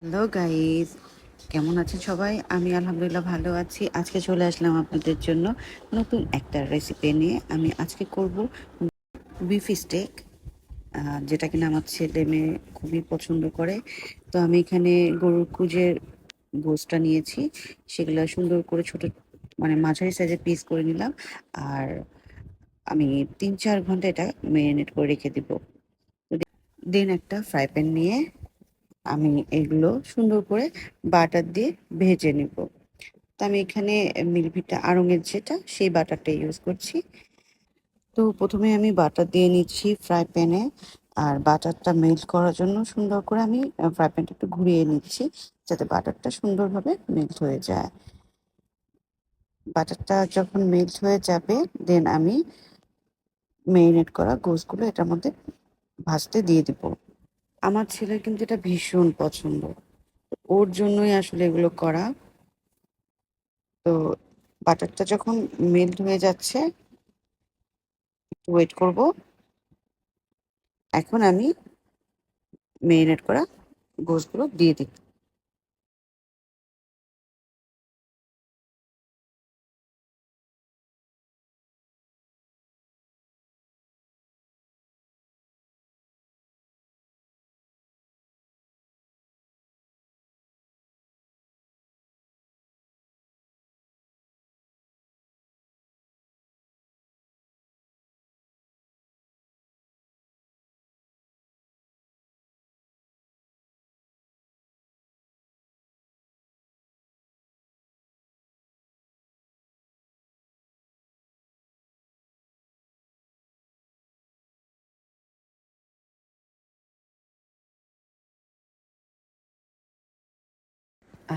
Hello guys, কেমন আছেন সবাই? আমি আলহামদুলিল্লাহ ভালো আছি। আজকে চলে আসলাম আপনাদের জন্য নতুন একটা রেসিপি নিয়ে। আমি আজকে করব বিফ স্টেক, যেটা কিনা আমার ছেলে মেয়ে খুবই পছন্দ করে। তো আমি এখানে গরুর কুজের গোশটা নিয়েছি, সেগুলো সুন্দর করে ছোট মানে মাঝারি সাইজের পিস করে নিলাম। আর আমি 3-4 ঘন্টা এটা ম্যারিনেট করে রেখে দিব। দেন একটা ফ্রাই প্যান নিয়ে আমি এগুলো সুন্দর করে বাটার দিয়ে ভেজে নিব। তো আমি এখানে মিল্কভিটা আড়ঙের যেটা সেই বাটারটা ইউজ করছি। তো প্রথমে আমি বাটার দিয়ে নিচ্ছি ফ্রাই প্যানে। আর বাটারটা মেল্ট করার জন্য সুন্দর করে আমি ফ্রাই প্যানটা একটু ঘুরিয়ে নিচ্ছি, যাতে বাটারটা সুন্দরভাবে মেল্ট হয়ে যায়। বাটারটা যখন মেল্ট হয়ে যাবে, দেন আমি মেরিনেট করা গোশগুলো এটার মধ্যে ভাজতে দিয়ে দিব। আমার ছেলের কিন্তু এটা ভীষণ পছন্দ, ওর জন্যই আসলে এগুলো করা। তো বাটারটা যখন মেল্ট হয়ে যাচ্ছে, একটু ওয়েট করব। এখন আমি মেরিনেট করা গোশগুলো দিয়ে দিই।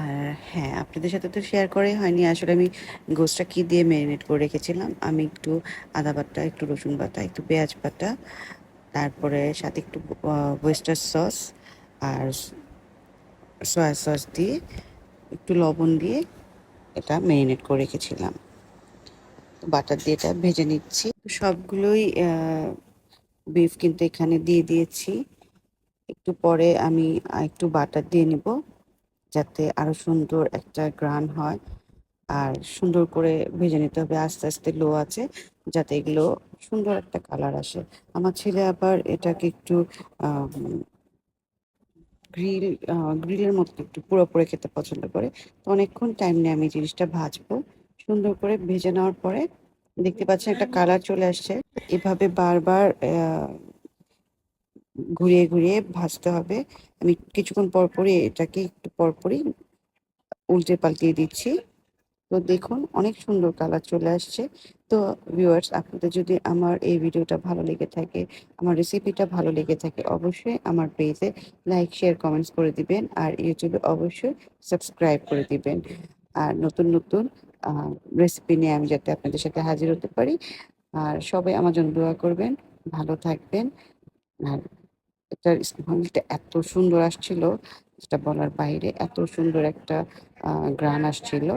আর হ্যাঁ, আপনাদের সাথে তো শেয়ার করাই হয়নি আসলে আমি গোশটা কী দিয়ে ম্যারিনেট করে রেখেছিলাম। আমি একটু আদা বাটা, একটু রসুন বাটা, একটু পেঁয়াজ বাটা, তারপরে সাথে একটু ওয়েস্টার সস আর সয়া সস দিয়ে, একটু লবণ দিয়ে এটা ম্যারিনেট করে রেখেছিলাম। বাটার দিয়ে এটা ভেজে নিচ্ছি। সবগুলোই বিফ কিন্তু এখানে দিয়ে দিয়েছি। একটু পরে আমি একটু বাটার দিয়ে নিব, যাতে আরো সুন্দর একটা গ্রান হয়। আর সুন্দর করে ভেজে নিতে হবে আস্তে আস্তে লো আছে, যাতে এগুলো সুন্দর একটা কালার আসে। আমার ছেলে আবার এটাকে একটু গ্রিল গ্রিলের মতো একটু পুরোপুরি খেতে পছন্দ করে। তো অনেকক্ষণ টাইম নিয়ে আমি জিনিসটা ভাজবো। সুন্দর করে ভেজে নেওয়ার পরে দেখতে পাচ্ছেন একটা কালার চলে আসছে। এভাবে বারবার ঘুরিয়ে ঘুরিয়ে ভাজতে হবে। আমি কিছুক্ষণ পরপরই এটাকে একটু পরপরই উল্টে পাল্টিয়ে দিচ্ছি। তো দেখুন অনেক সুন্দর কালার চলে আসছে। তো ভিউয়ার্স, আপনাদের যদি আমার এই ভিডিওটা ভালো লেগে থাকে, আমার রেসিপিটা ভালো লেগে থাকে, অবশ্যই আমার পেজে লাইক, শেয়ার, কমেন্টস করে দিবেন। আর ইউটিউবে অবশ্যই সাবস্ক্রাইব করে দিবেন। আর নতুন নতুন রেসিপি নিয়ে আমি যাতে আপনাদের সাথে হাজির হতে পারি। আর সবাই আমার জন্য দোয়া করবেন, ভালো থাকবেন। আর এটার স্মেলটা এত সুন্দর আসছিল, যেটা বলার বাইরে। এত সুন্দর একটা গ্রান আসছিল।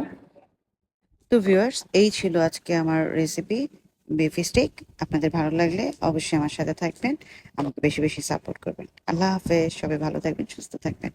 তো ভিউয়ার্স, এই ছিল আজকে আমার রেসিপি বিফ স্টেক। আপনাদের ভালো লাগলে অবশ্যই আমার সাথে থাকবেন, আমাকে বেশি বেশি সাপোর্ট করবেন। আল্লাহ হাফেজ, সবাই ভালো থাকবেন, সুস্থ থাকবেন।